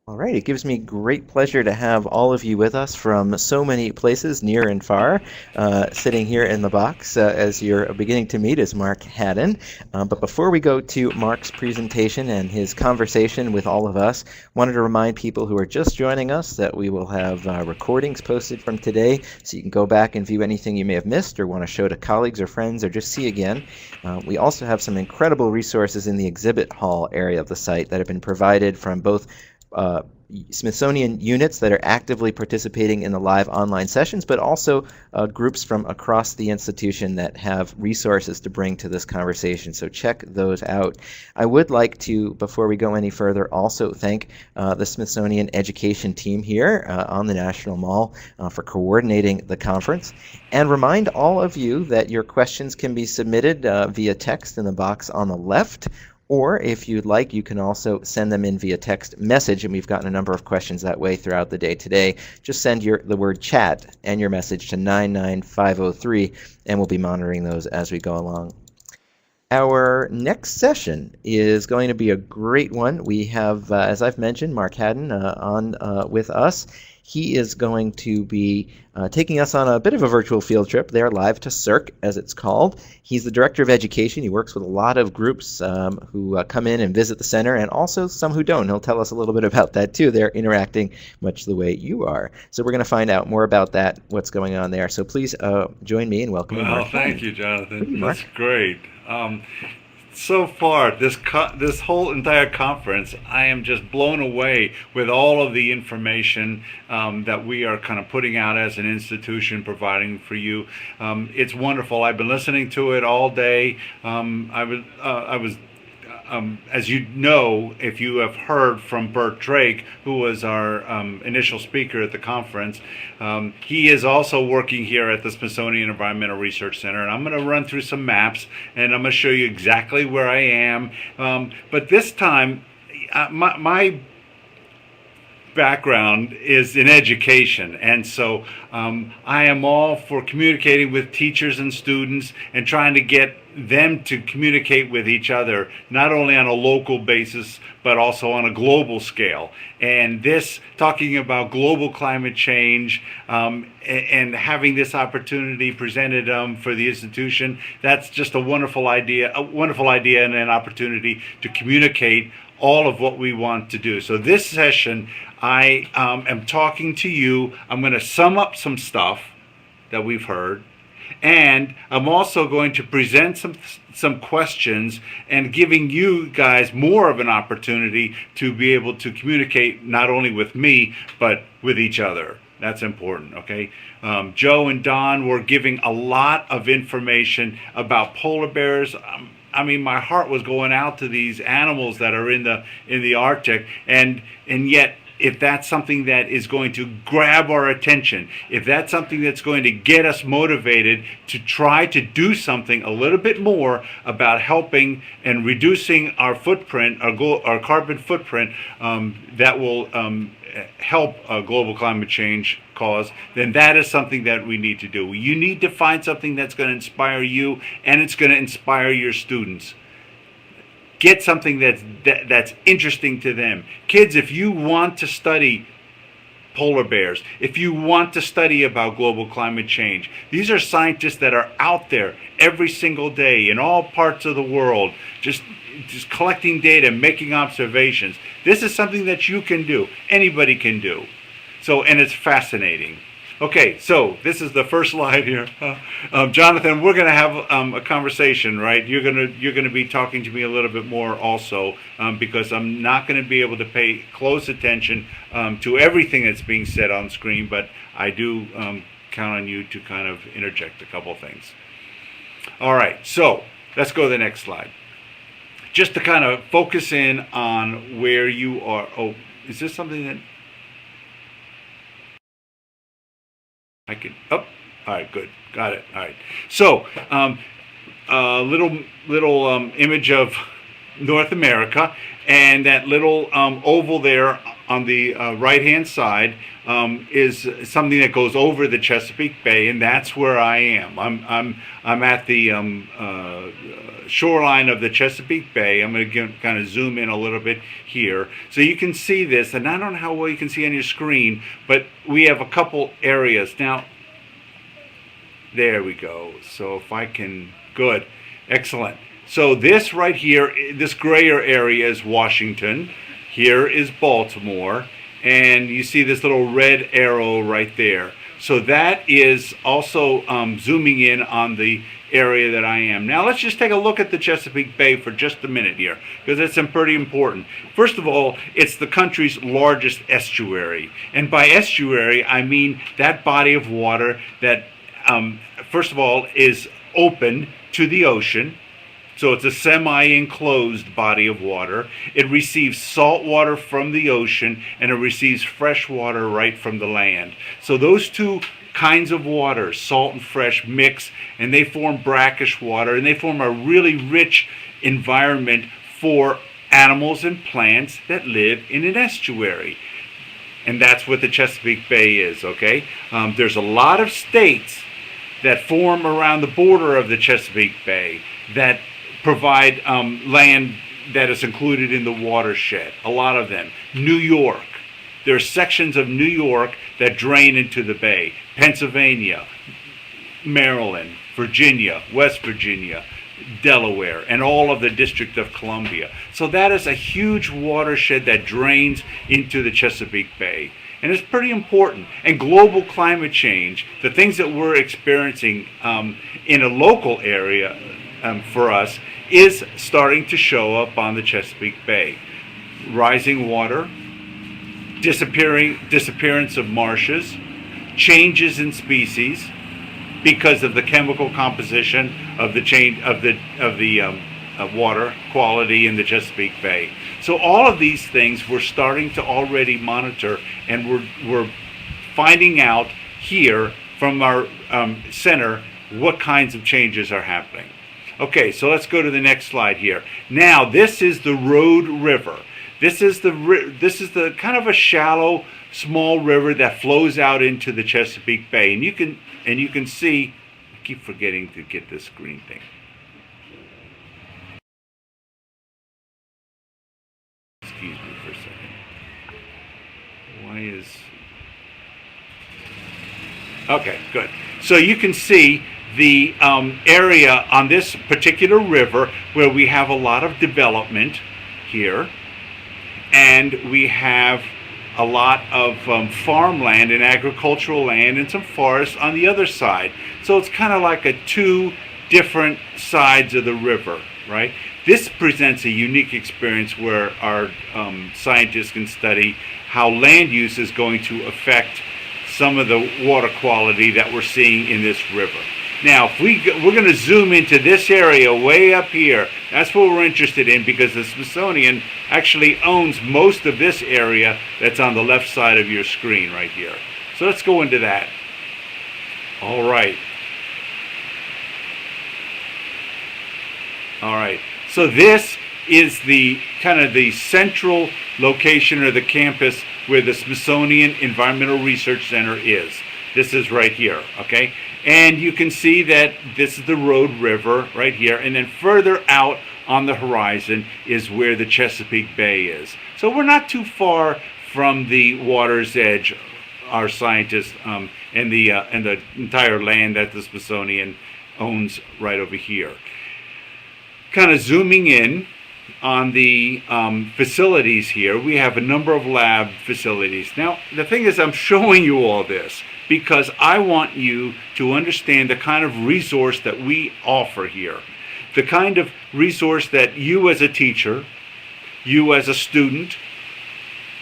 All right, it gives me great pleasure to have all of you with us from so many places, near and far. Sitting here in the box as you're beginning to meet is Mark Haddon. But before we go to Mark's presentation and his conversation with all of us, wanted to remind people who are just joining us that we will have recordings posted from today, so you can go back and view anything you may have missed or want to show to colleagues or friends or just see again. We also have some incredible resources in the exhibit hall area of the site that have been provided from both uh, Smithsonian units that are actively participating in the live online sessions, but also groups from across the institution that have resources to bring to this conversation. So check those out. I would like to, before we go any further, also thank the Smithsonian education team here on the National Mall for coordinating the conference, and remind all of you that your questions can be submitted via text in the box on the left. Or if you'd like, you can also send them in via text message, and we've gotten a number of questions that way throughout the day today. Just send the word chat and your message to 99503, and we'll be monitoring those as we go along. Our next session is going to be a great one. We have, as I've mentioned, Mark Haddon on with us. He is going to be taking us on a bit of a virtual field trip there, live to CERC, as it's called. He's the Director of Education. He works with a lot of groups who come in and visit the center, and also some who don't. He'll tell us a little bit about that, too. They're interacting much the way you are. So we're going to find out more about that, what's going on there. So please join me in welcoming Mark. Well, thank you, Jonathan. Mark. That's great. So far, this whole entire conference, I am just blown away with all of the information that we are kind of putting out as an institution, providing for you. It's wonderful. I've been listening to it all day. I was as you know, if you have heard from Bert Drake, who was our initial speaker at the conference, he is also working here at the Smithsonian Environmental Research Center, and I'm going to run through some maps, and I'm going to show you exactly where I am. But this time, my background is in education, and so I am all for communicating with teachers and students and trying to get them to communicate with each other, not only on a local basis but also on a global scale. And this, talking about global climate change and having this opportunity presented for the institution, that's just a wonderful idea and an opportunity to communicate all of what we want to do. So this session, I am talking to you. I'm going to sum up some stuff that we've heard, and I'm also going to present some questions and giving you guys more of an opportunity to be able to communicate not only with me but with each other. That's important, okay? Joe and Don were giving a lot of information about polar bears. I mean, my heart was going out to these animals that are in the Arctic, and yet, if that's something that is going to grab our attention, if that's something that's going to get us motivated to try to do something a little bit more about helping and reducing our footprint, our carbon footprint, that will help global climate change cause, then that is something that we need to do. You need to find something that's going to inspire you, and it's going to inspire your students. Get something that's interesting to them. Kids, if you want to study polar bears, if you want to study about global climate change, these are scientists that are out there every single day in all parts of the world, just collecting data, making observations. This is something that you can do. Anybody can do. So, and it's fascinating. Okay, so this is the first slide here. Jonathan, we're going to have a conversation, right? You're going to be talking to me a little bit more also, because I'm not going to be able to pay close attention to everything that's being said on screen, but I do count on you to kind of interject a couple things. All right, so let's go to the next slide. Just to kind of focus in on where you are. Oh, is this something that I can, all right, good, got it, all right. So, little image of North America, and that little oval there on the right-hand side is something that goes over the Chesapeake Bay, and that's where I am. I'm at the shoreline of the Chesapeake Bay. I'm going to kind of zoom in a little bit here so you can see this, and I don't know how well you can see on your screen, but we have a couple areas. Now, there we go. So if I can, good, excellent. So this right here, this grayer area is Washington. Here is Baltimore, and you see this little red arrow right there. So that is also zooming in on the area that I am. Now let's just take a look at the Chesapeake Bay for just a minute here, because it's pretty important. First of all, it's the country's largest estuary. And by estuary, I mean that body of water that, first of all, is open to the ocean. So it's a semi-enclosed body of water. It receives salt water from the ocean, and it receives fresh water right from the land. So those two kinds of water, salt and fresh, mix, and they form brackish water, and they form a really rich environment for animals and plants that live in an estuary. And that's what the Chesapeake Bay is, okay? There's a lot of states that form around the border of the Chesapeake Bay that provide land that is included in the watershed, a lot of them. New York, there are sections of New York that drain into the bay. Pennsylvania, Maryland, Virginia, West Virginia, Delaware, and all of the District of Columbia. So that is a huge watershed that drains into the Chesapeake Bay. And it's pretty important. And global climate change, the things that we're experiencing in a local area for us, is starting to show up on the Chesapeake Bay. Rising water, disappearance of marshes, changes in species because of the chemical composition of the water quality in the Chesapeake Bay. So all of these things we're starting to already monitor, and we're finding out here from our center what kinds of changes are happening. Okay, so let's go to the next slide here. Now, this is the Road River. This is the kind of a shallow, small river that flows out into the Chesapeake Bay, and you can see. I keep forgetting to get this green thing. Excuse me for a second. Why is? Okay, good. So you can see the area on this particular river where we have a lot of development here, and we have a lot of farmland and agricultural land and some forests on the other side. So it's kind of like two different sides of the river, right? This presents a unique experience where our scientists can study how land use is going to affect some of the water quality that we're seeing in this river. Now, if we're going to zoom into this area way up here. That's what we're interested in, because the Smithsonian actually owns most of this area that's on the left side of your screen right here. So let's go into that. All right. All right. So this is the kind of the central location or the campus where the Smithsonian Environmental Research Center is. This is right here, okay? And you can see that this is the Road River right here, and then further out on the horizon is where the Chesapeake Bay is. So we're not too far from the water's edge, our scientists, and the entire land that the Smithsonian owns right over here. Kind of zooming in on the facilities here, we have a number of lab facilities. Now, the thing is, I'm showing you all this because I want you to understand the kind of resource that we offer here. The kind of resource that you as a teacher, you as a student,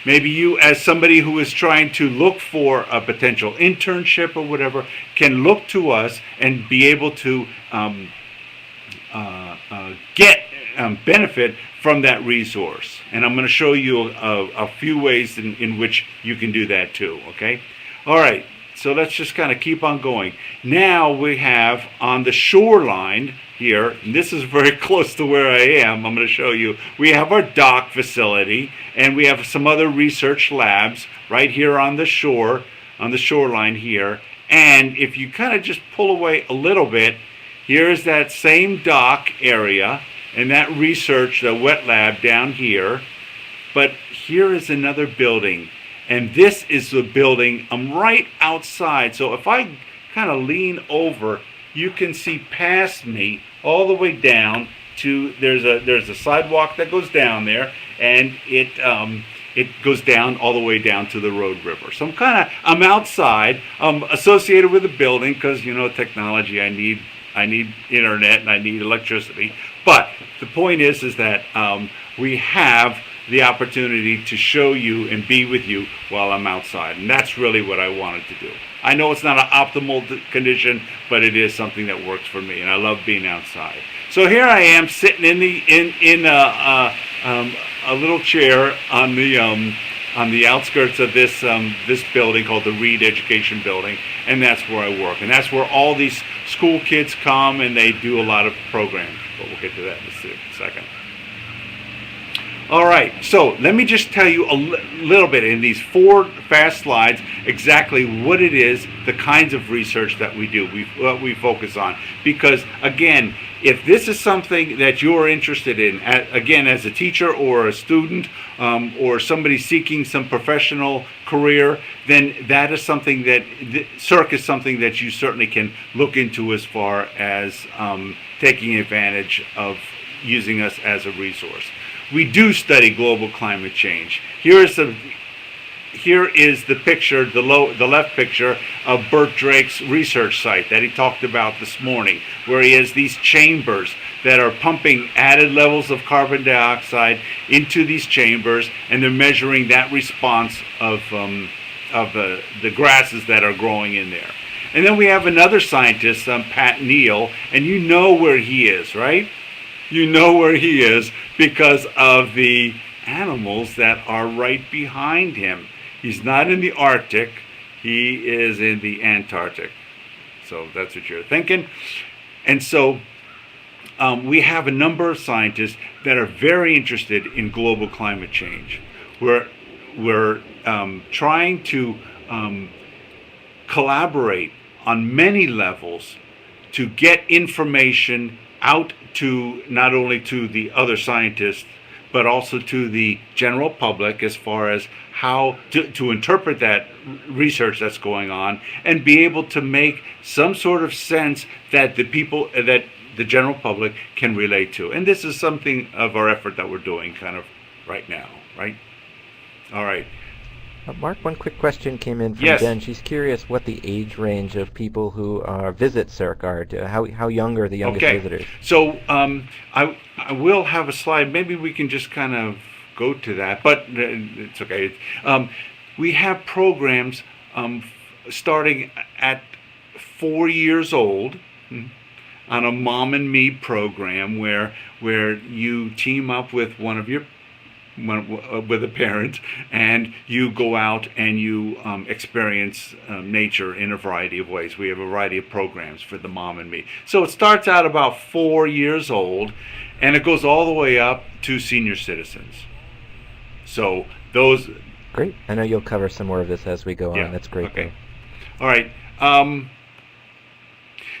maybe you as somebody who is trying to look for a potential internship or whatever, can look to us and be able to get benefit from that resource. And I'm going to show you a few ways in which you can do that too, okay? All right, So let's just kind of keep on going. Now we have on the shoreline here, and this is very close to where I am, I'm going to show you, we have our dock facility, and we have some other research labs right here on the shore, on the shoreline here. And if you kind of just pull away a little bit, here's that same dock area and that research, the wet lab down here. But here is another building. And this is the building. I'm right outside. So if I kind of lean over, you can see past me all the way down to, there's a sidewalk that goes down there, and it goes down all the way down to the Road River. So I'm outside. I'm associated with the building because, you know, technology, I need internet and I need electricity. But the point is that we have the opportunity to show you and be with you while I'm outside. And that's really what I wanted to do. I know it's not an optimal condition, but it is something that works for me, and I love being outside. So here I am sitting in a little chair on the outskirts of this building called the Reed Education Building, and that's where I work. And that's where all these school kids come, and they do a lot of programs. But we'll get to that in a second. All right, so let me just tell you a little bit in these 4 fast slides exactly what it is, the kinds of research that we do, what we focus on. Because again, if this is something that you're interested in, again, as a teacher or a student or somebody seeking some professional career, then that is something that, CERC is something that you certainly can look into as far as taking advantage of using us as a resource. We do study global climate change. Here is the picture, the left picture of Bert Drake's research site that he talked about this morning, where he has these chambers that are pumping added levels of carbon dioxide into these chambers, and they're measuring that response of the grasses that are growing in there. And then we have another scientist, Pat Neal, and you know where he is, right? You know where he is because of the animals that are right behind him. He's not in the Arctic, he is in the Antarctic. So that's what you're thinking. And so we have a number of scientists that are very interested in global climate change. We're trying to collaborate on many levels to get information out to not only to the other scientists, but also to the general public as far as how to interpret that research that's going on and be able to make some sort of sense that the people, that the general public can relate to. And this is something of our effort that we're doing kind of right now, right? All right. Mark, one quick question came in from Yes. Jen. She's curious what the age range of people who visit CERC are. How young are the youngest visitors? So I will have a slide. Maybe we can just kind of go to that, but it's okay. We have programs starting at 4 years old on a Mom and Me program where you team up with with a parent, and you go out and you experience nature in a variety of ways. We have a variety of programs for the Mom and Me. So it starts out about 4 years old, and it goes all the way up to senior citizens. So those... Great. I know you'll cover some more of this as we go on. That's great. Okay. All right.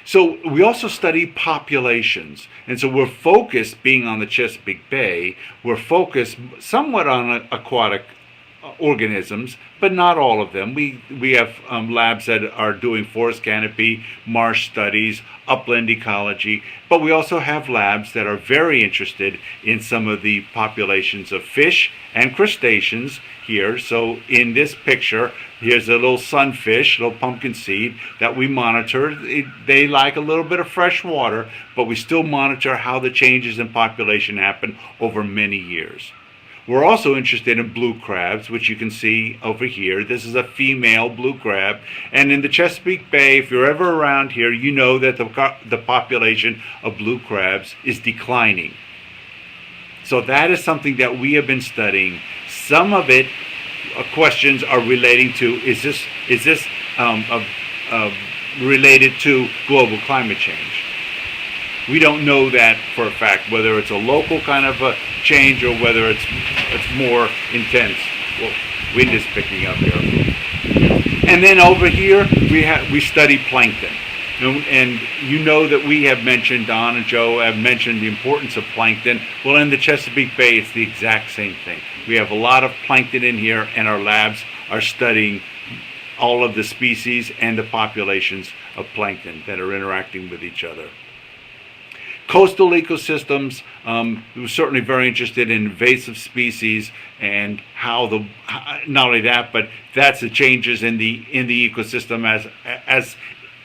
So we also study populations, and so we're focused, being on the Chesapeake Bay, we're focused somewhat on aquatic organisms, but not all of them. We have labs that are doing forest canopy, marsh studies, upland ecology, but we also have labs that are very interested in some of the populations of fish and crustaceans here. So in this picture, here's a little sunfish, little pumpkin seed that we monitor. They like a little bit of fresh water, but we still monitor how the changes in population happen over many years. We're also interested in blue crabs, which you can see over here. This is a female blue crab. And in the Chesapeake Bay, if you're ever around here, you know that the population of blue crabs is declining. So that is something that we have been studying. Some of it, questions are relating to, is this of related to global climate change. We don't know that for a fact, whether it's a local kind of a change or whether it's more intense. Well, wind is picking up here. And then over here we study plankton. And you know that we have mentioned, Don and Joe have mentioned the importance of plankton. Well, in the Chesapeake Bay, it's the exact same thing. We have a lot of plankton in here, and our labs are studying all of the species and the populations of plankton that are interacting with each other. Coastal ecosystems, we're certainly very interested in invasive species and how not only that, but that's the changes in the ecosystem as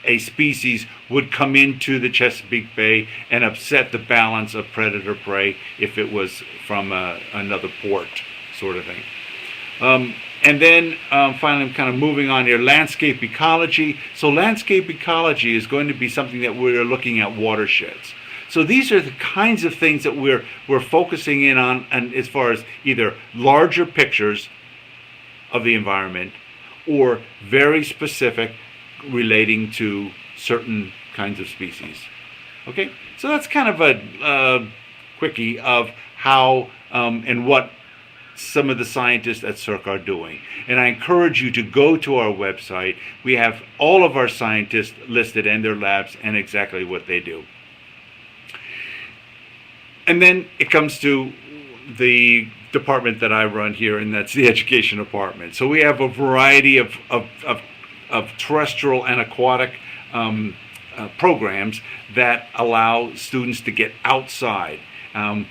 a species would come into the Chesapeake Bay and upset the balance of predator-prey if it was from another port, sort of thing. And then finally, I'm kind of moving on here, landscape ecology. So landscape ecology is going to be something that we're looking at watersheds. So these are the kinds of things that we're focusing in on, and as far as either larger pictures of the environment or very specific relating to certain kinds of species. Okay, so that's kind of a quickie of how and what some of the scientists at CERC are doing. And I encourage you to go to our website. We have all of our scientists listed and their labs and exactly what they do. And then it comes to the department that I run here, and that's the education department. So we have a variety of terrestrial and aquatic programs that allow students to get outside and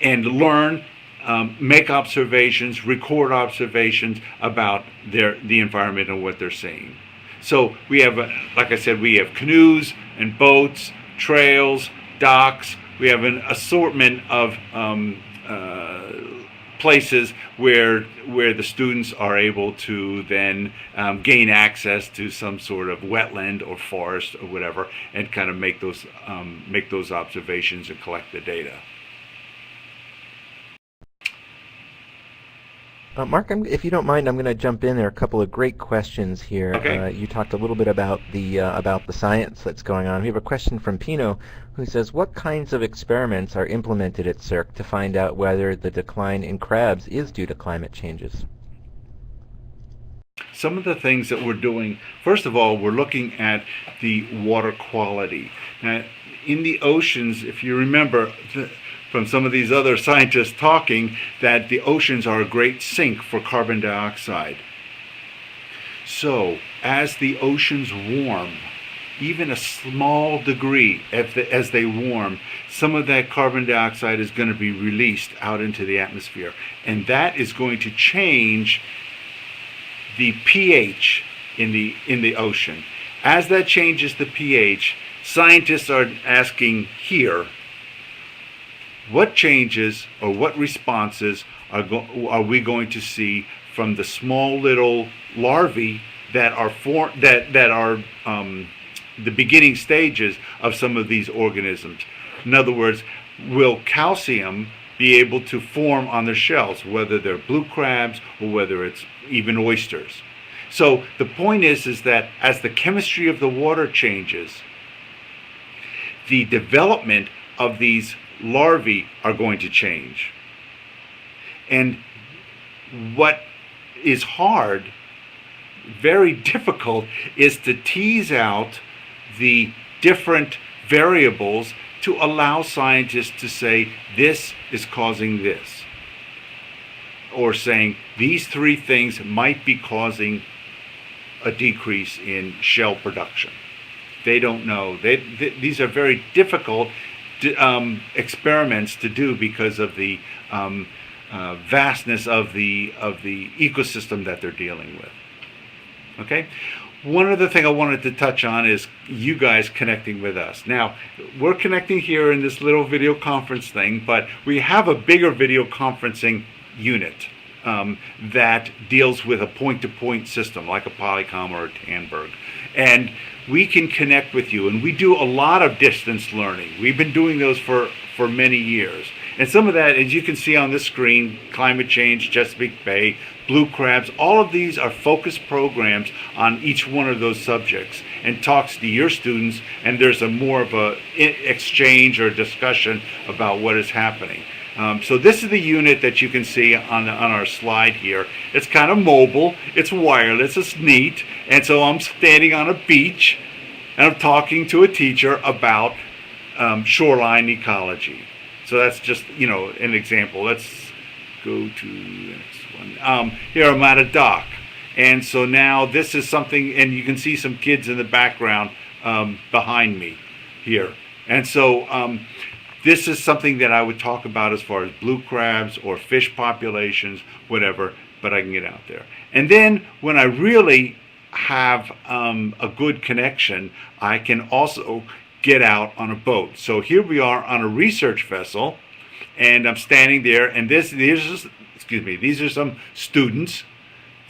learn, make observations, record observations about the environment and what they're seeing. So we have, like I said, we have canoes and boats, trails, docks. We have an assortment of places where the students are able to then gain access to some sort of wetland or forest or whatever, and kind of make those observations and collect the data. Mark, if you don't mind, I'm going to jump in. There are a couple of great questions here. Okay. You talked a little bit about the science that's going on. We have a question from Pino, who says, "What kinds of experiments are implemented at CERC to find out whether the decline in crabs is due to climate changes?" Some of the things that we're doing, first of all, we're looking at the water quality. Now, in the oceans, if you remember from some of these other scientists talking, that the oceans are a great sink for carbon dioxide. So as the oceans warm, even a small degree as they warm, some of that carbon dioxide is going to be released out into the atmosphere, and that is going to change the pH in the ocean. As that changes the pH, scientists are asking here, what changes or what responses are we going to see from the small little larvae that are the beginning stages of some of these organisms? In other words, will calcium be able to form on their shells, whether they're blue crabs or whether it's even oysters? So the point is that as the chemistry of the water changes, the development of these larvae are going to change. And what is hard, very difficult, is to tease out the different variables to allow scientists to say this is causing this, or saying these three things might be causing a decrease in shell production. They don't know. These are very difficult experiments to do because of the vastness of the ecosystem that they're dealing with. Okay? One other thing I wanted to touch on is you guys connecting with us. Now, we're connecting here in this little video conference thing, but we have a bigger video conferencing unit that deals with a point-to-point system like a Polycom or a Tandberg. And we can connect with you, and we do a lot of distance learning. We've been doing those for many years. And some of that, as you can see on this screen, climate change, Chesapeake Bay, blue crabs. All of these are focused programs on each one of those subjects and talks to your students, and there's a more of a exchange or discussion about what is happening. So this is the unit that you can see on our slide here. It's kind of mobile, it's wireless, it's neat, and so I'm standing on a beach and I'm talking to a teacher about shoreline ecology. So that's just, an example. Let's go to the next one. Here I'm at a dock. And so now this is something, and you can see some kids in the background behind me here. And so this is something that I would talk about as far as blue crabs or fish populations, whatever, but I can get out there. And then when I really have a good connection, I can also get out on a boat. So here we are on a research vessel, and I'm standing there, and these are some students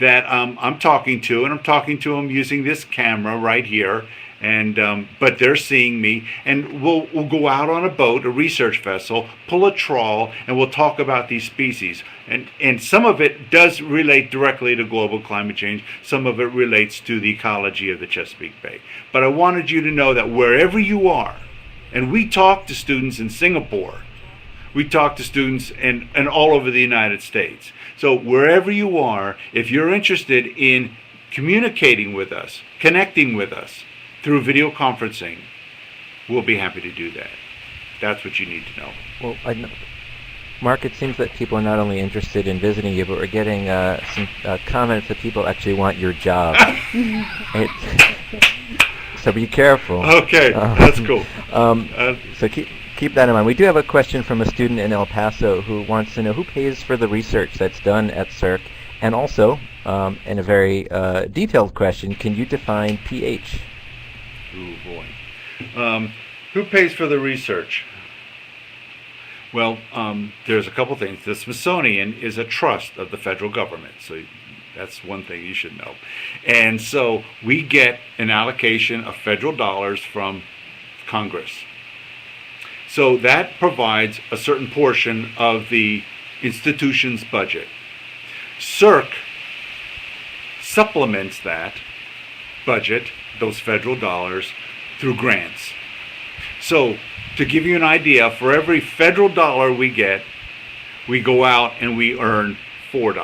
that I'm talking to, and I'm talking to them using this camera right here, and but they're seeing me, and we'll go out on a boat, a research vessel, pull a trawl, and we'll talk about these species. And some of it does relate directly to global climate change. Some of it relates to the ecology of the Chesapeake Bay. But I wanted you to know that wherever you are, and we talk to students in Singapore, we talk to students and all over the United States. So wherever you are, if you're interested in communicating with us, connecting with us through video conferencing, we'll be happy to do that. That's what you need to know. Well, Mark, it seems that people are not only interested in visiting you, but we're getting some comments that people actually want your job. So be careful. Okay, that's cool. So keep that in mind. We do have a question from a student in El Paso who wants to know who pays for the research that's done at CERC, and also, in a very detailed question, can you define pH? Oh boy. Who pays for the research? Well, there's a couple things. The Smithsonian is a trust of the federal government, so that's one thing you should know. And so we get an allocation of federal dollars from Congress. So that provides a certain portion of the institution's budget. CERC supplements that budget, those federal dollars, through grants. So to give you an idea, for every federal dollar we get, we go out and we earn $4.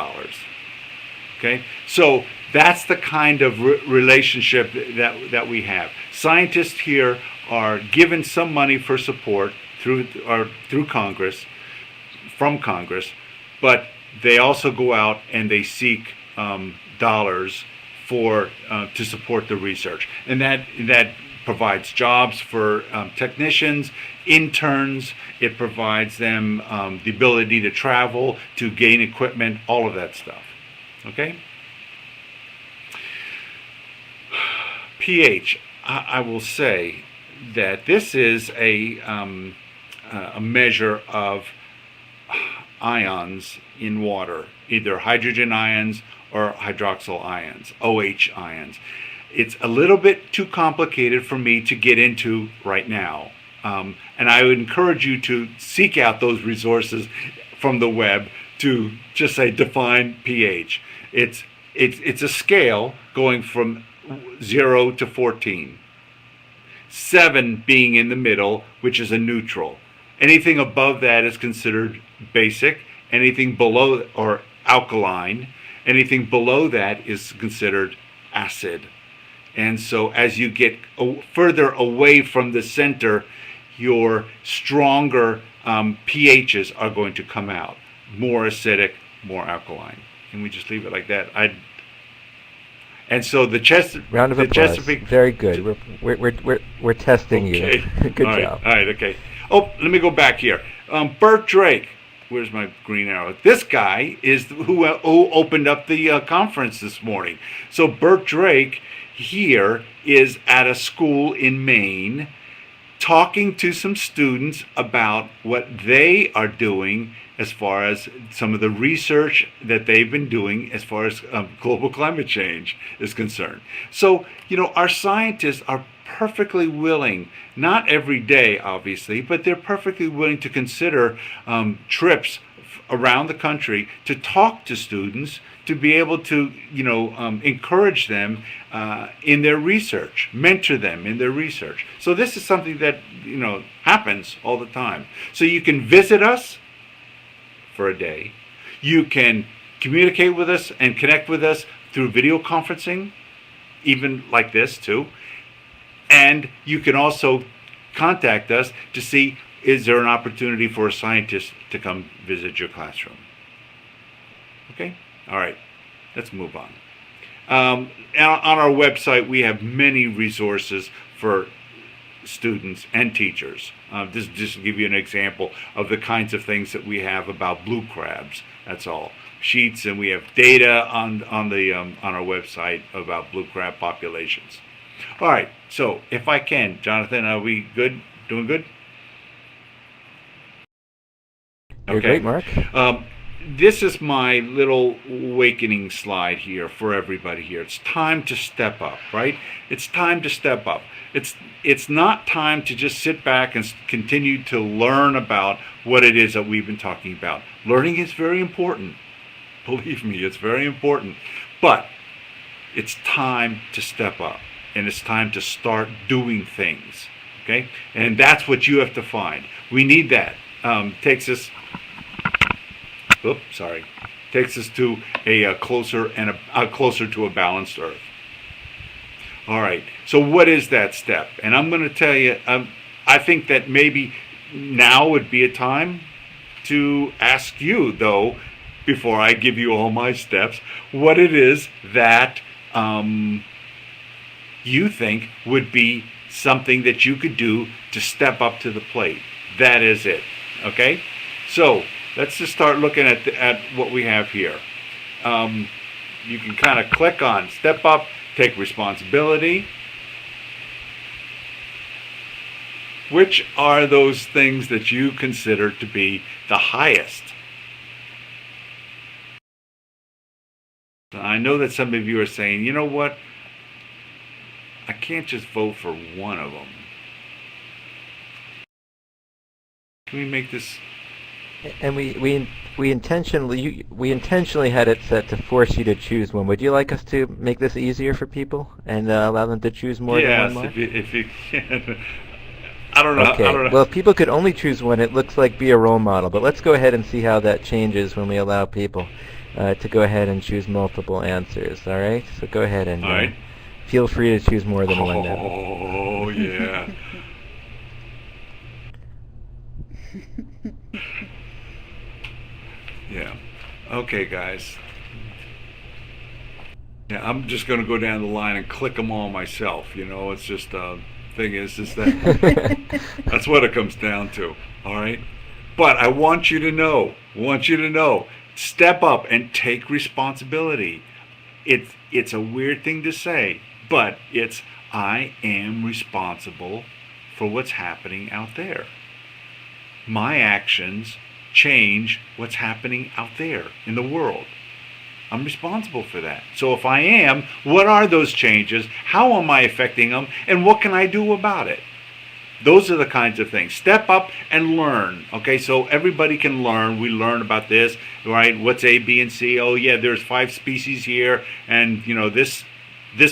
Okay? So that's the kind of relationship that we have. Scientists here are given some money for support through Congress, from Congress, but they also go out and they seek dollars to support the research, and that provides jobs for technicians, interns. It provides them the ability to travel, to gain equipment, all of that stuff. Okay. pH. I will say that this is a measure of ions in water, either hydrogen ions or hydroxyl ions, OH ions. It's a little bit too complicated for me to get into right now. And I would encourage you to seek out those resources from the web to just say define pH. It's a scale going from 0 to 14. 7 being in the middle, which is a neutral. Anything above that is considered basic. Anything below, or alkaline, anything below that is considered acid. And so as you get further away from the center, your stronger pHs are going to come out. More acidic, more alkaline. Can we just leave it like that? And so the round of applause. Chesapeake. Very good. We're testing okay. You. Good job. All right. Okay. Oh, let me go back here. Bert Drake. Where's my green arrow? This guy is who opened up the conference this morning. So Bert Drake here is at a school in Maine, talking to some students about what they are doing as far as some of the research that they've been doing as far as global climate change is concerned. So, our scientists are perfectly willing, not every day obviously, but they're perfectly willing to consider trips around the country to talk to students, to be able to, encourage them in their research, mentor them in their research. So this is something that, happens all the time. So you can visit us for a day. You can communicate with us and connect with us through video conferencing, even like this too. And you can also contact us to see, is there an opportunity for a scientist to come visit your classroom? Okay? All right. Let's move on. On our website, we have many resources for students and teachers. Just to give you an example of the kinds of things that we have about blue crabs. That's all. Sheets, and we have data on our website about blue crab populations. All right. So, if I can, Jonathan, are we good? Doing good? You're great, Mark. This is my little awakening slide here for everybody here. It's time to step up, right? It's time to step up. It's not time to just sit back and continue to learn about what it is that we've been talking about. Learning is very important. Believe me, it's very important. But it's time to step up, and it's time to start doing things, okay? And that's what you have to find. We need that. Takes us to a closer to a balanced Earth. All right. So what is that step? And I'm going to tell you. I think that maybe now would be a time to ask you, though, before I give you all my steps, what it is that you think would be something that you could do to step up to the plate. That is it. Okay. So let's just start looking at what we have here. You can kind of click on step up, take responsibility. Which are those things that you consider to be the highest? I know that some of you are saying, you know what? I can't just vote for one of them. Can we make this? And we intentionally had it set to force you to choose one. Would you like us to make this easier for people and allow them to choose more than one? Yes, if you can. I don't know. Okay. I don't know. Well, if people could only choose one, it looks like be a role model. But let's go ahead and see how that changes when we allow people to go ahead and choose multiple answers. All right. So go ahead and all right. Feel free to choose more than one now. Oh yeah. Yeah. Okay, guys. Yeah, I'm just going to go down the line and click them all myself. It's just thing is that that's what it comes down to. All right. But I want you to know. Step up and take responsibility. It's a weird thing to say, but it's I am responsible for what's happening out there. My actions change what's happening out there in the world. I'm responsible for that. So if I am, what are those changes? How am I affecting them? And what can I do about it? Those are the kinds of things. Step up and learn. Okay, so everybody can learn. We learn about this, right? What's A, B, and C? Oh yeah, there's 5 species here, and this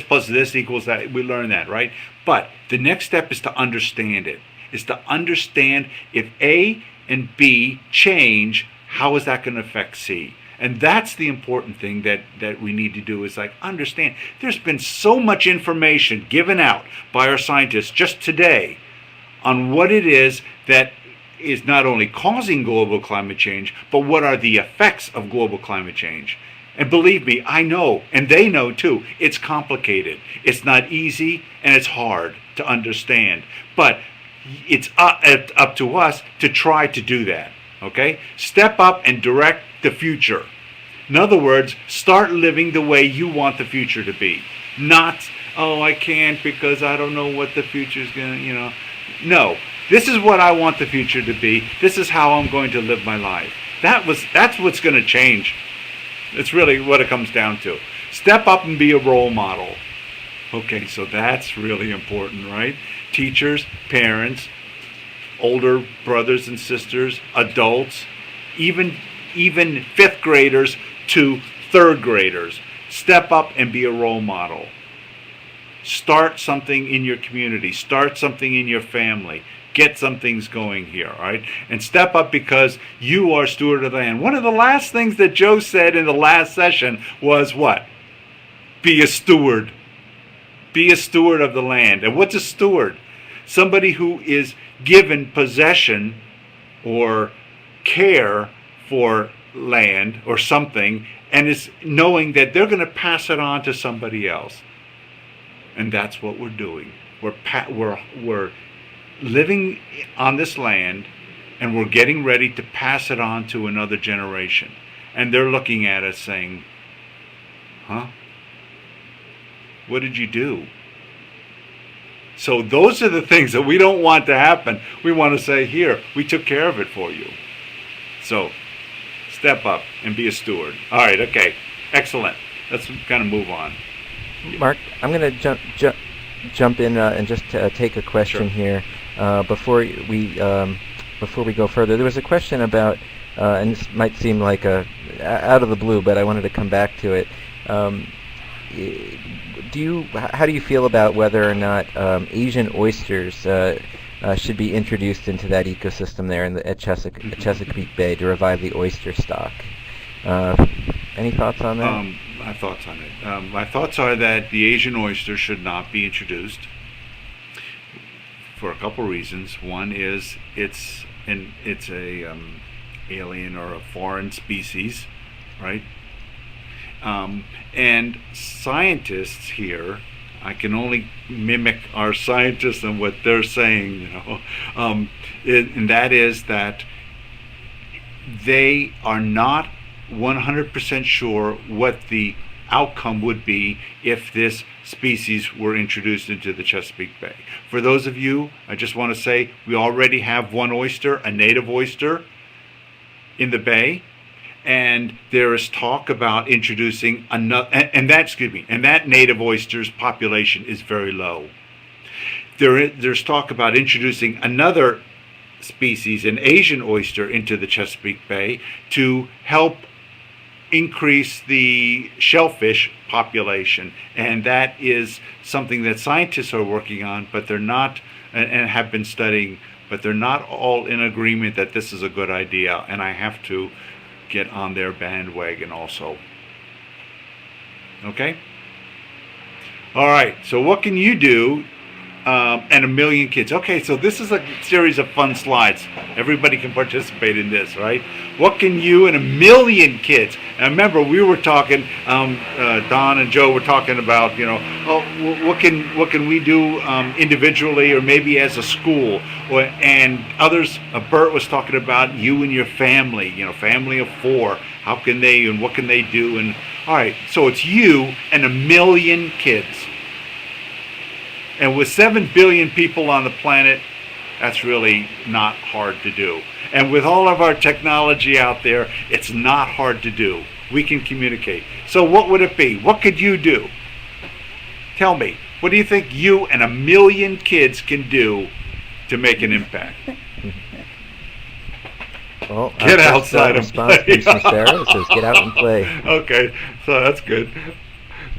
plus this equals that. We learn that, right? But the next step is to understand it. Is to understand if A and B change, how is that going to affect C? And that's the important thing that we need to do is understand. There's been so much information given out by our scientists just today on what it is that is not only causing global climate change, but what are the effects of global climate change. And believe me, I know, and they know too, it's complicated. It's not easy, and it's hard to understand. But it's up to us to try to do that, okay? Step up and direct the future. In other words, start living the way you want the future to be. Not, oh, I can't because I don't know what the future's going to, No, this is what I want the future to be. This is how I'm going to live my life. That's what's going to change. It's really what it comes down to. Step up and be a role model. Okay, so that's really important, right? Teachers, parents, older brothers and sisters, adults, even 5th graders to third graders, step up and be a role model. Start something in your community. Start something in your family. Get some things going here, all right? And step up because you are steward of the land. One of the last things that Joe said in the last session was what? Be a steward. Be a steward of the land. And what's a steward? Somebody who is given possession or care for land or something and is knowing that they're going to pass it on to somebody else. And that's what we're doing. We're living on this land and we're getting ready to pass it on to another generation. And they're looking at us saying, huh? What did you do? So those are the things that we don't want to happen. We want to say, here, we took care of it for you. So step up and be a steward. All right, okay, excellent. Let's kind of move on. Mark, I'm going to jump in and just take a question here before we go further. There was a question about, and this might seem like out of the blue, but I wanted to come back to it. How do you feel about whether or not Asian oysters should be introduced into that ecosystem there at Chesapeake Bay to revive the oyster stock? Any thoughts on that? My thoughts on it. My thoughts are that the Asian oyster should not be introduced for a couple reasons. One is it's a alien or a foreign species, right? And scientists here, I can only mimic our scientists and what they're saying, and that is that they are not 100% sure what the outcome would be if this species were introduced into the Chesapeake Bay. For those of you, I just want to say we already have one oyster, a native oyster, in the bay. And there is talk about introducing another, and that native oyster's population is very low. There's talk about introducing another species, an Asian oyster, into the Chesapeake Bay to help increase the shellfish population. And that is something that scientists are working on, but they're not, and have been studying, but they're not all in agreement that this is a good idea. And I have to get on their bandwagon also. Okay? All right, so what can you do and a million kids? Okay, so this is a series of fun slides. Everybody can participate in this, right? What can you and a million kids? And remember, we were talking, Don and Joe were talking about, what can we do individually or maybe as a school? And others, Bert was talking about you and your family, family of 4. How can they and what can they do? And all right, so it's you and a million kids. And with 7 billion people on the planet, that's really not hard to do. And with all of our technology out there, it's not hard to do. We can communicate. So what would it be? What could you do? Tell me, what do you think you and a million kids can do to make an impact? Well, get outside and play. It says get out and play. Okay, so that's good.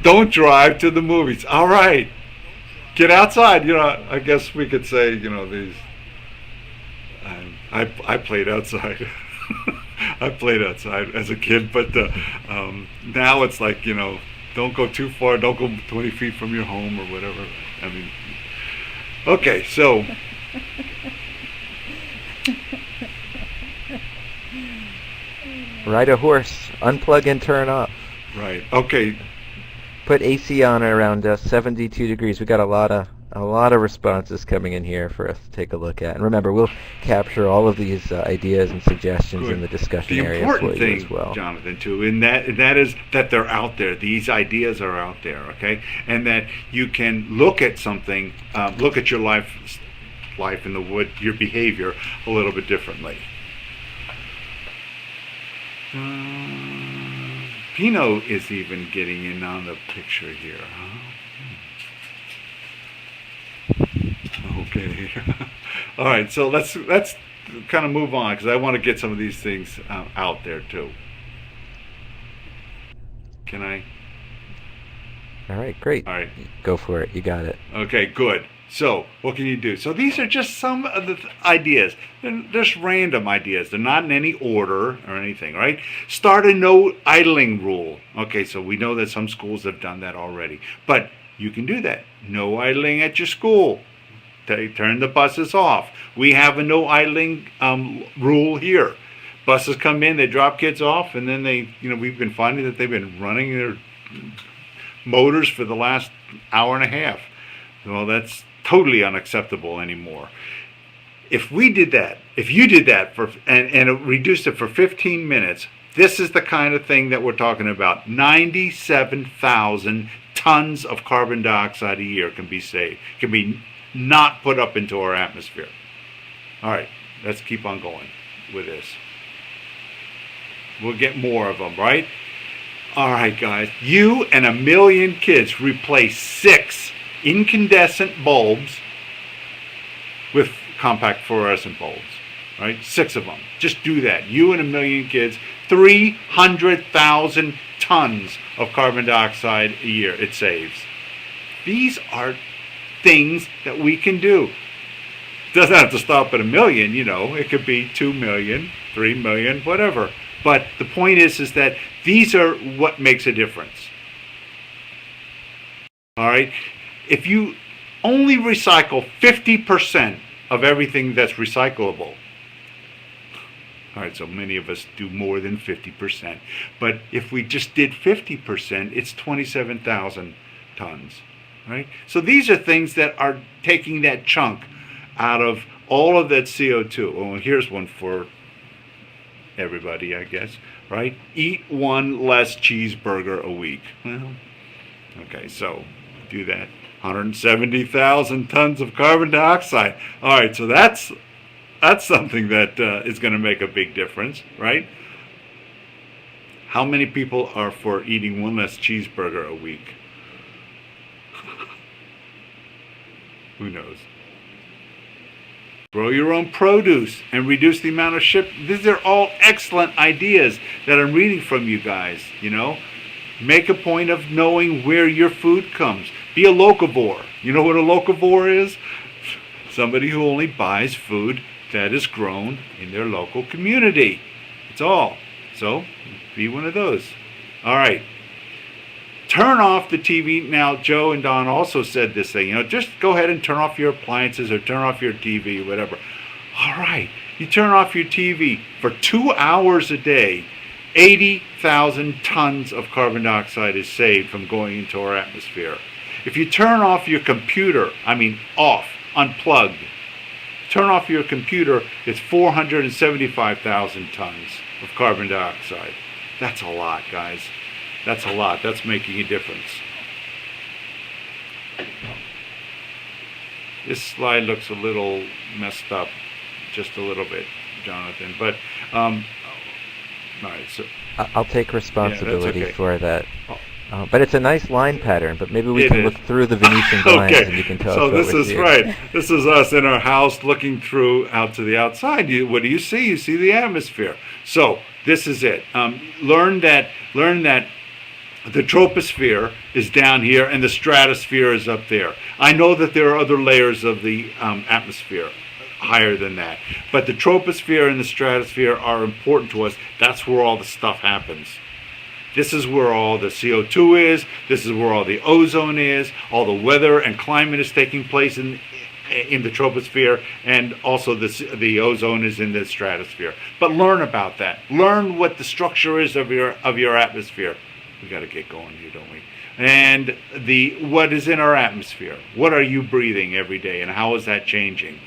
Don't drive to the movies. All right. Get outside. I guess we could say, these. I played outside. I played outside as a kid, but now it's like, don't go too far. Don't go 20 feet from your home or whatever. I mean, okay, so. Ride a horse. Unplug and turn off. Right. Okay. Put AC on at around 72 degrees. We got a lot of responses coming in here for us to take a look at. And remember, we'll capture all of these ideas and suggestions in the discussion area for you thing, as well. Jonathan, too, and that is that they're out there. These ideas are out there, okay, and that you can look at something, look at your life in the wood, your behavior a little bit differently. Pino is even getting in on the picture here, huh? Okay. All right, so let's kind of move on because I want to get some of these things out there too. Can I? All right, great. All right. Go for it. You got it. Okay, good. So, what can you do? So, these are just some of the ideas. They're just random ideas. They're not in any order or anything, right? Start a no idling rule. Okay, so we know that some schools have done that already. But you can do that. No idling at your school. They turn the buses off. We have a no idling rule here. Buses come in, they drop kids off, and then we've been finding that they've been running their motors for the last hour and a half. Well, that's totally unacceptable anymore. If we did that, if you did that and it reduced it for 15 minutes, this is the kind of thing that we're talking about. 97,000 tons of carbon dioxide a year can be saved, can be not put up into our atmosphere. All right, let's keep on going with this. We'll get more of them, right? All right, guys, you and 1 million kids replace 6 incandescent bulbs with compact fluorescent bulbs, right? 6 of them. Just do that. You and 1 million kids, 300,000 tons of carbon dioxide a year it saves. These are things that we can do. Doesn't have to stop at 1 million, it could be 2 million, 3 million, whatever. But the point is that these are what makes a difference. All right? If you only recycle 50% of everything that's recyclable, all right, so many of us do more than 50%. But if we just did 50%, it's 27,000 tons, right? So these are things that are taking that chunk out of all of that CO2. Well, here's one for everybody, I guess, right? Eat 1 less cheeseburger a week. Well, okay, so do that. 170,000 tons of carbon dioxide. All right, so that's something that is going to make a big difference, right? How many people are for eating 1 less cheeseburger a week? Who knows? Grow your own produce and reduce the amount of ship. These are all excellent ideas that I'm reading from you guys, Make a point of knowing where your food comes. Be a locavore. You know what a locavore is? Somebody who only buys food that is grown in their local community. It's all. So, be one of those. All right. Turn off the TV. Now, Joe and Don also said this thing, just go ahead and turn off your appliances or turn off your TV, whatever. All right, you turn off your TV for 2 hours a day, 80,000 tons of carbon dioxide is saved from going into our atmosphere. If you turn off your computer, unplugged, turn off your computer, it's 475,000 tons of carbon dioxide. That's a lot, guys. That's a lot. That's making a difference. This slide looks a little messed up, just a little bit, Jonathan. But, all right. So I'll take responsibility okay. for that. But it's a nice line pattern. But maybe we can look through the Venetian blinds and you can tell us what this is seeing. right. This is us in our house looking through out to the outside. What do you see? You see the atmosphere. So this is it. Learn that the troposphere is down here and the stratosphere is up there. I know that there are other layers of the atmosphere higher than that, but the troposphere and the stratosphere are important to us. That's where all the stuff happens. This is where all the CO2 is. This is where all the ozone is. All the weather and climate is taking place in the troposphere, and also the ozone is in the stratosphere. But learn about that. Learn what the structure is of your atmosphere. We got to get going here, don't we? And what is in our atmosphere? What are you breathing every day, and how is that changing?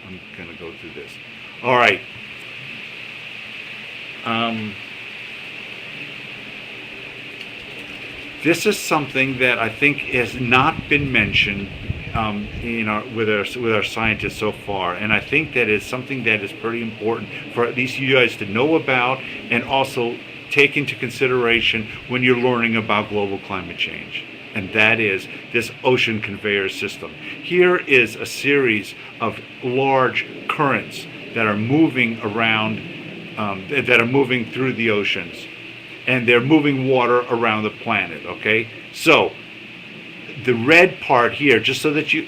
I'm going to go through this. All right. This is something that I think has not been mentioned with our scientists so far, and I think that is something that is pretty important for at least you guys to know about, and also take into consideration when you're learning about global climate change. And that is this ocean conveyor system. Here is a series of large currents that are moving around, that are moving through the oceans. and they're moving water around the planet, okay? So the red part here, just so that you,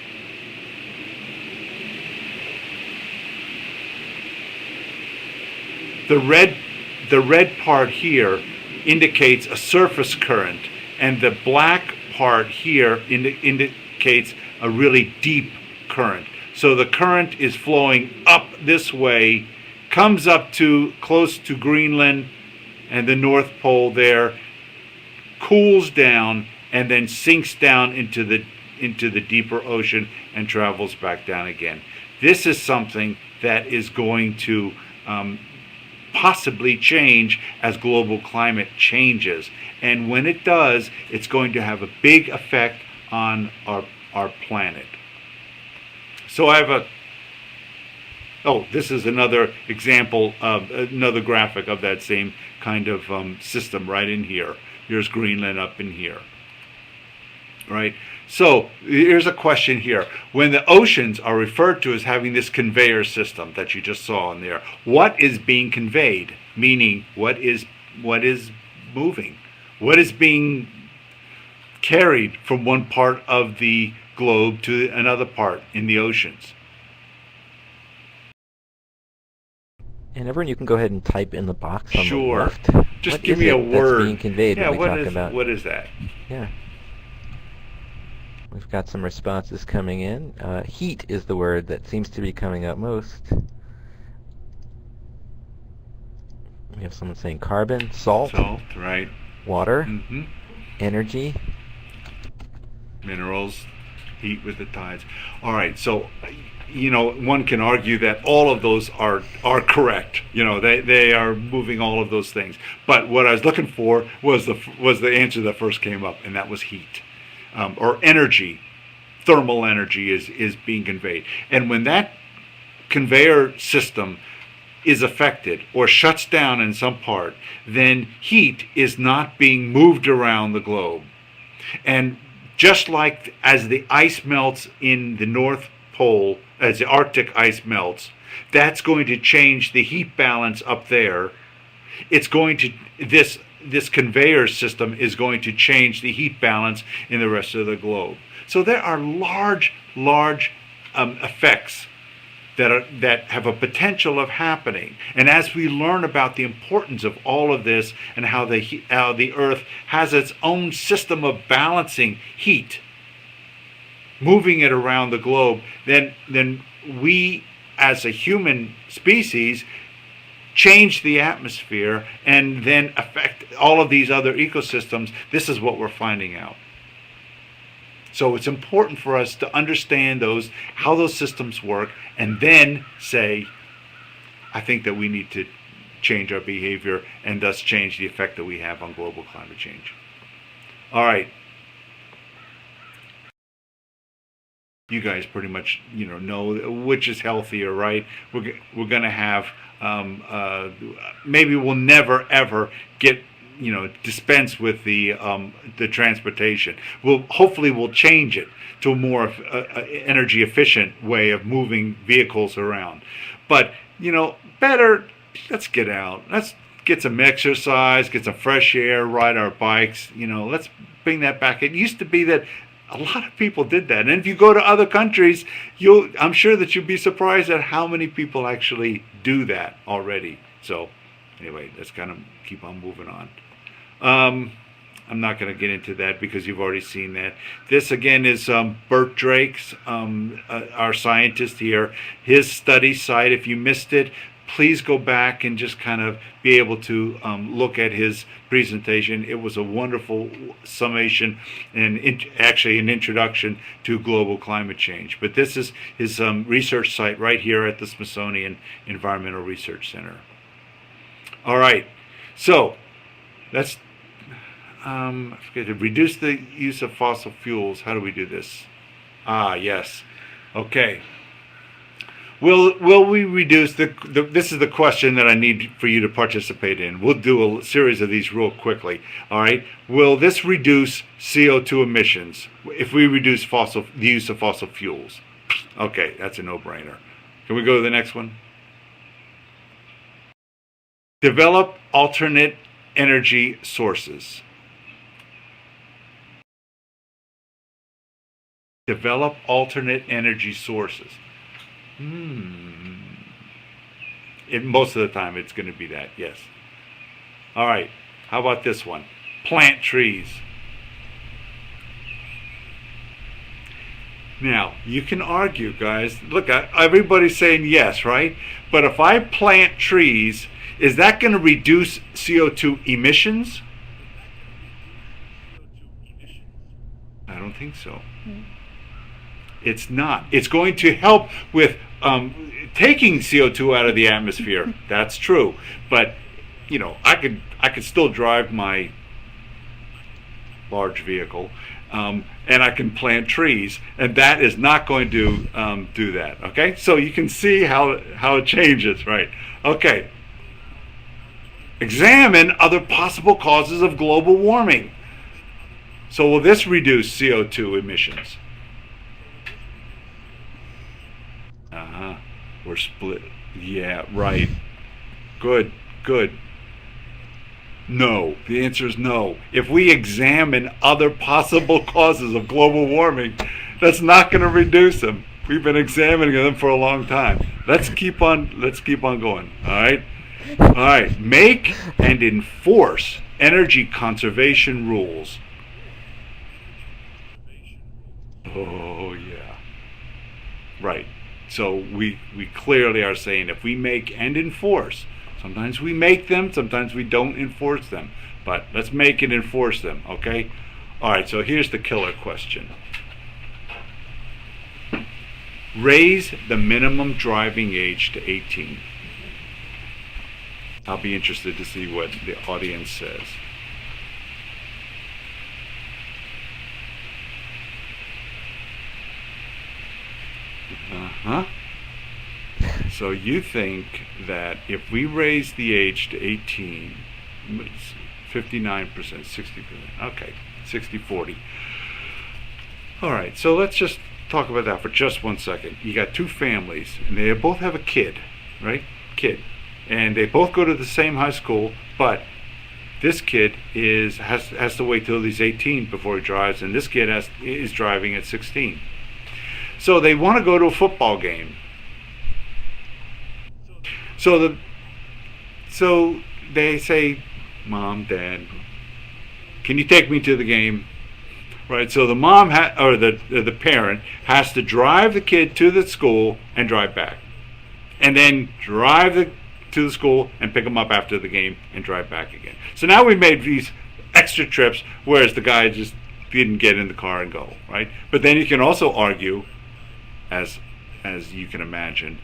the red part here indicates a surface current, and the black part here indicates a really deep current. So the current is flowing up this way, comes up to close to Greenland and the North Pole there, cools down, and then sinks down into the deeper ocean and travels back down again. This is something that is going to possibly change as global climate changes. And when it does, it's going to have a big effect on our planet. So I have this is another example of another graphic of that same kind of system right in here. Here's Greenland up in here. Right? So here's a question here. When the oceans are referred to as having this conveyor system that you just saw in there, what is being conveyed? Meaning, what is moving? What is being carried from one part of the globe to another part in the oceans? And everyone, you can go ahead and type in the box on the left. Just what give is me a it word. That's being conveyed when we talk about. What is that? Yeah. We've got some responses coming in. Heat is the word that seems to be coming up most. We have someone saying carbon, salt, right. Water, energy, minerals, heat with the tides. All right, so one can argue that all of those are correct. They are moving all of those things. But what I was looking for was the answer that first came up, and that was heat. Or energy, thermal energy is being conveyed. And when that conveyor system is affected or shuts down in some part, then heat is not being moved around the globe. And just like as the ice melts in the North Pole, as the Arctic ice melts, that's going to change the heat balance up there. It's going to, this conveyor system is going to change the heat balance in the rest of the globe. So there are large effects that have a potential of happening. And as we learn about the importance of all of this and how the Earth has its own system of balancing heat, moving it around the globe, then we as a human species change the atmosphere and then affect all of these other ecosystems. This is what we're finding out. So it's important for us to understand how those systems work, and then say, I think that we need to change our behavior and thus change the effect that we have on global climate change. All right. You guys pretty much know which is healthier, right? We're going to have maybe we'll never ever get dispense with the transportation. Hopefully we'll change it to a more energy efficient way of moving vehicles around. But better, let's get out. Let's get some exercise, get some fresh air, ride our bikes. Let's bring that back. It used to be that a lot of people did that. And if you go to other countries, I'm sure that you'd be surprised at how many people actually do that already. So anyway, let's kind of keep on moving on. I'm not going to get into that because you've already seen that. This again is Bert Drake's, our scientist here, his study site. If you missed it, please go back and just kind of be able to look at his presentation. It was a wonderful summation and actually an introduction to global climate change. But this is his research site right here at the Smithsonian Environmental Research Center. All right, so let's forget to reduce the use of fossil fuels. How do we do this? Yes. Okay. Will we reduce this is the question that I need for you to participate in. We'll do a series of these real quickly. All right. Will this reduce CO2 emissions if we reduce the use of fossil fuels? Okay, that's a no-brainer. Can we go to the next one? Develop alternate energy sources. Develop alternate energy sources. Most of the time it's going to be that, yes. All right, how about this one? Plant trees. Now, you can argue, guys. Look, everybody's saying yes, right? But if I plant trees, is that going to reduce CO2 emissions? I don't think so. It's not. It's going to help with taking CO2 out of the atmosphere. That's true. But, you know, I could still drive my large vehicle, and I can plant trees, and that is not going to do that. Okay, so you can see how it changes, right? Okay. Examine other possible causes of global warming. So will this reduce CO2 emissions? We're split. Yeah, right. Good. No. The answer is no. If we examine other possible causes of global warming, that's not going to reduce them. We've been examining them for a long time. Let's keep on going. All right. Make and enforce energy conservation rules. Oh yeah. Right. So we clearly are saying if we make and enforce, sometimes we make them, sometimes we don't enforce them, but let's make and enforce them, okay? All right, so here's the killer question. Raise the minimum driving age to 18. I'll be interested to see what the audience says. So you think that if we raise the age to 18, 59%, 60%, okay, 60-40. All right, so let's just talk about that for just 1 second. You got two families, and they both have a kid, right? And they both go to the same high school, but this kid has to wait till he's 18 before he drives, and this kid is driving at 16. So they want to go to a football game. So they say, Mom, Dad, can you take me to the game? Right. So the mom or the parent has to drive the kid to the school and drive back, and then drive to the school and pick them up after the game and drive back again. So now we made these extra trips, whereas the guy just didn't get in the car and go. Right. But then you can also argue, as you can imagine,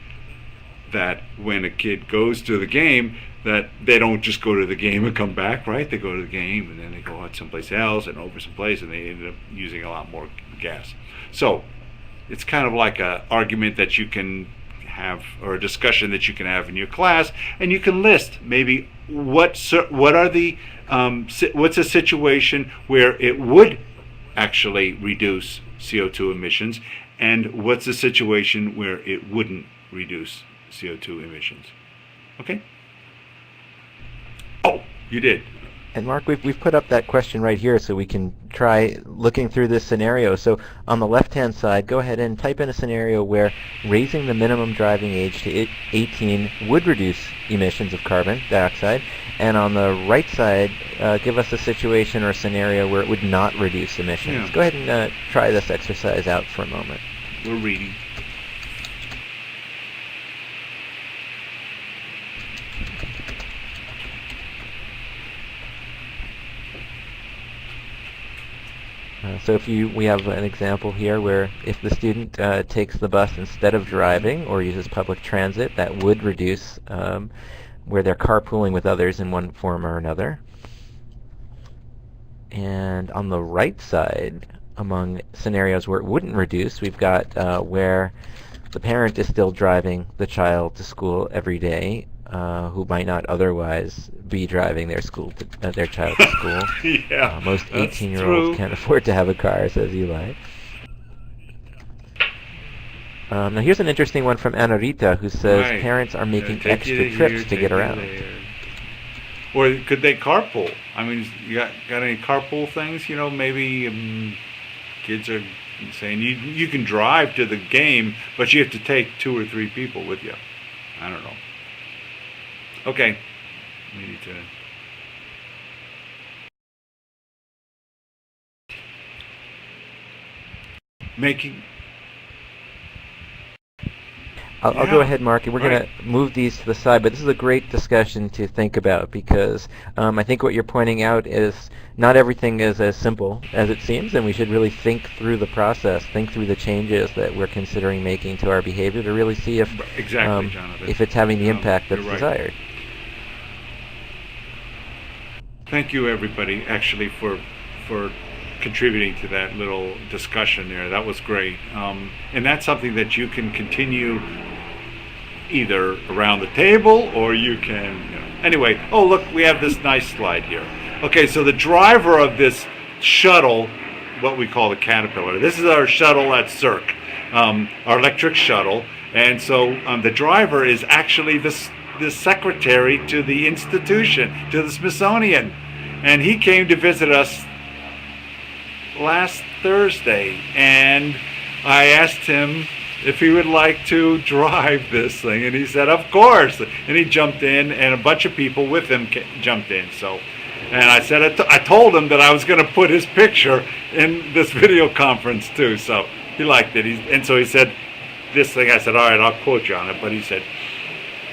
that when a kid goes to the game, that they don't just go to the game and come back, right? They go to the game and then they go out someplace else and over someplace, and they end up using a lot more gas. So it's kind of like an argument that you can have, or a discussion that you can have in your class, and you can list maybe what's a situation where it would actually reduce CO2 emissions, and what's a situation where it wouldn't reduce CO2 emissions. Okay? Oh, you did. And Mark, we've put up that question right here so we can try looking through this scenario. So on the left-hand side, go ahead and type in a scenario where raising the minimum driving age to 18 would reduce emissions of carbon dioxide. And on the right side, give us a situation or a scenario where it would not reduce emissions. Yeah. Go ahead and try this exercise out for a moment. We're reading. So we have an example here where if the student takes the bus instead of driving or uses public transit, that would reduce where they're carpooling with others in one form or another. And on the right side, among scenarios where it wouldn't reduce, we've got where the parent is still driving the child to school every day, who might not otherwise be driving their child to school. Yeah, most 18-year-olds can't afford to have a car, says Eli. Now here's an interesting one from Anna Rita, who says parents are making extra trips to get around. Or could they carpool? I mean, you got any carpool things? Maybe kids are saying you can drive to the game, but you have to take 2 or 3 people with you. I don't know. Okay, we need to. Making. I'll go ahead, Mark, and we're going to move these to the side, but this is a great discussion to think about because I think what you're pointing out is not everything is as simple as it seems, and we should really think through the process, think through the changes that we're considering making to our behavior to really see if Exactly, Jonathan. If it's having the impact that's desired. Thank you, everybody, actually, for contributing to that little discussion there. That was great. And that's something that you can continue either around the table or you can, Anyway, oh, look, we have this nice slide here. Okay, so the driver of this shuttle, what we call the Caterpillar, this is our shuttle at CERC, our electric shuttle. And so the driver is actually the secretary to the institution, to the Smithsonian. And he came to visit us last Thursday, and I asked him if he would like to drive this thing, and he said, of course. And he jumped in, and a bunch of people with him jumped in. So, and I said, I told him that I was going to put his picture in this video conference too. So he liked it. And so he said, this thing. I said, all right, I'll quote you on it. But he said,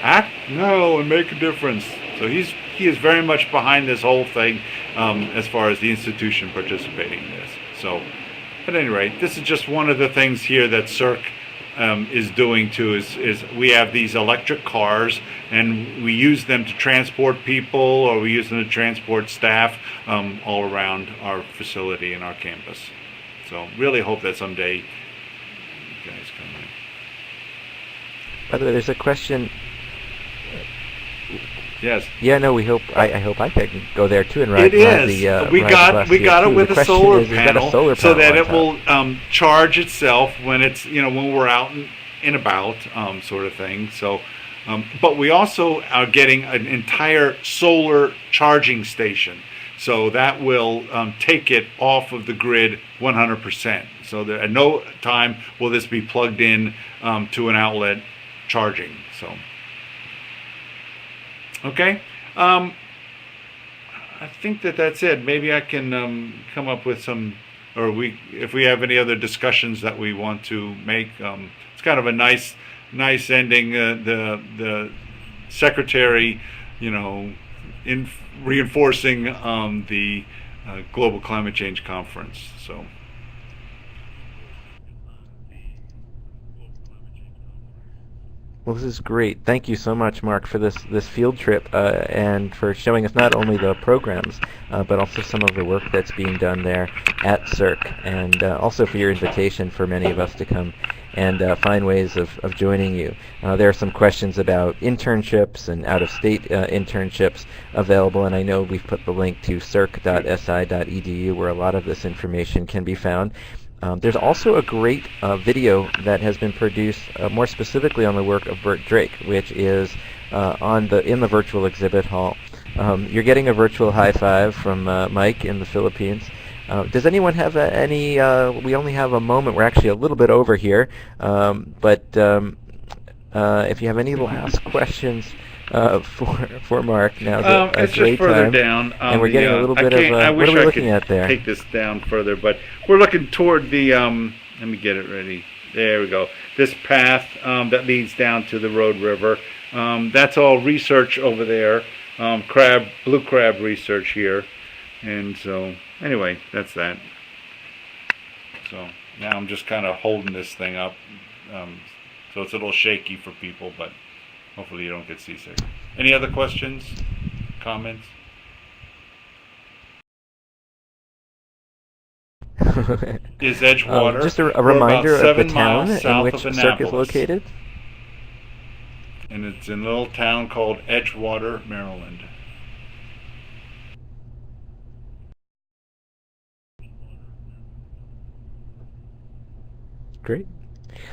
act now and make a difference. So he is very much behind this whole thing as far as the institution participating in this. So, at any rate, this is just one of the things here that CERC is doing too. Is we have these electric cars, and we use them to transport people, or we use them to transport staff all around our facility and our campus. So, really hope that someday you guys come in. By the way, there's a question. Yes. Yeah, no, we hope. I hope I can go there too and ride. It is. We got it with a solar panel, so that it will charge itself when it's when we're out and about, sort of thing. So, but we also are getting an entire solar charging station, so that will take it off of the grid 100%. So that at no time will this be plugged in to an outlet charging. So. Okay, I think that's it. Maybe I can come up with some, or if we have any other discussions that we want to make. It's kind of a nice ending. The secretary, in reinforcing the global climate change conference. So. Well, this is great. Thank you so much, Mark, for this field trip and for showing us not only the programs, but also some of the work that's being done there at CERC, and also for your invitation for many of us to come and find ways of joining you. There are some questions about internships and out-of-state internships available, and I know we've put the link to cerc.si.edu where a lot of this information can be found. There's also a great video that has been produced more specifically on the work of Bert Drake, which is in the virtual exhibit hall. You're getting a virtual high five from Mike in the Philippines. Does anyone have any? We only have a moment. We're actually a little bit over here, but if you have any last questions for Mark, now's a it's great just further time. down. And we're getting a little bit of. What are we looking at there? Take this down further, but we're looking toward the. Let me get it ready. There we go. This path that leads down to the Road River. That's all research over there. Blue crab research here, and so anyway, that's that. So now I'm just kind of holding this thing up, so it's a little shaky for people, but. Hopefully you don't get seasick. Any other questions? Comments? Is Edgewater? Just a reminder of the town in which CERC is located. And it's in a little town called Edgewater, Maryland. Great.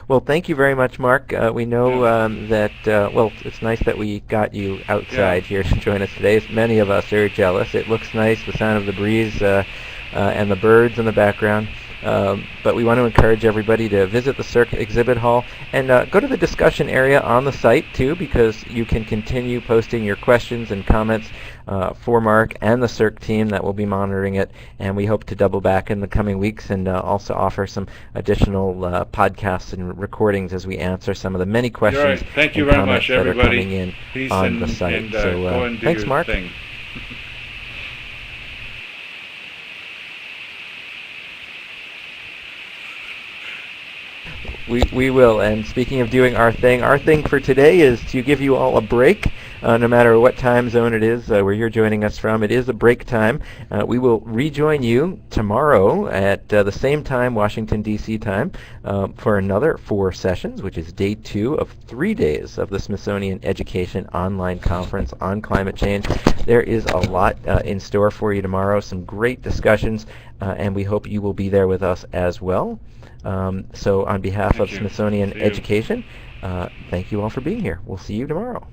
Well, thank you very much, Mark. We know that, well, it's nice that we got you outside here to join us today. Many of us are jealous. It looks nice, the sound of the breeze and the birds in the background. But we want to encourage everybody to visit the Cirque exhibit hall and go to the discussion area on the site too, because you can continue posting your questions and comments for Mark and the Cirque team that will be monitoring it. And we hope to double back in the coming weeks and also offer some additional podcasts and recordings as we answer some of the many questions right. Thank you and very comments much, that are coming everybody. in Peace on the site. So thanks, Mark. Thing. We will. And speaking of doing our thing for today is to give you all a break, no matter what time zone it is where you're joining us from. It is a break time. We will rejoin you tomorrow at the same time, Washington, D.C. time, for another 4 sessions, which is day 2 of 3 days of the Smithsonian Education Online Conference on Climate Change. There is a lot in store for you tomorrow, some great discussions, and we hope you will be there with us as well. So on behalf of Smithsonian Education, thank you all for being here. We'll see you tomorrow.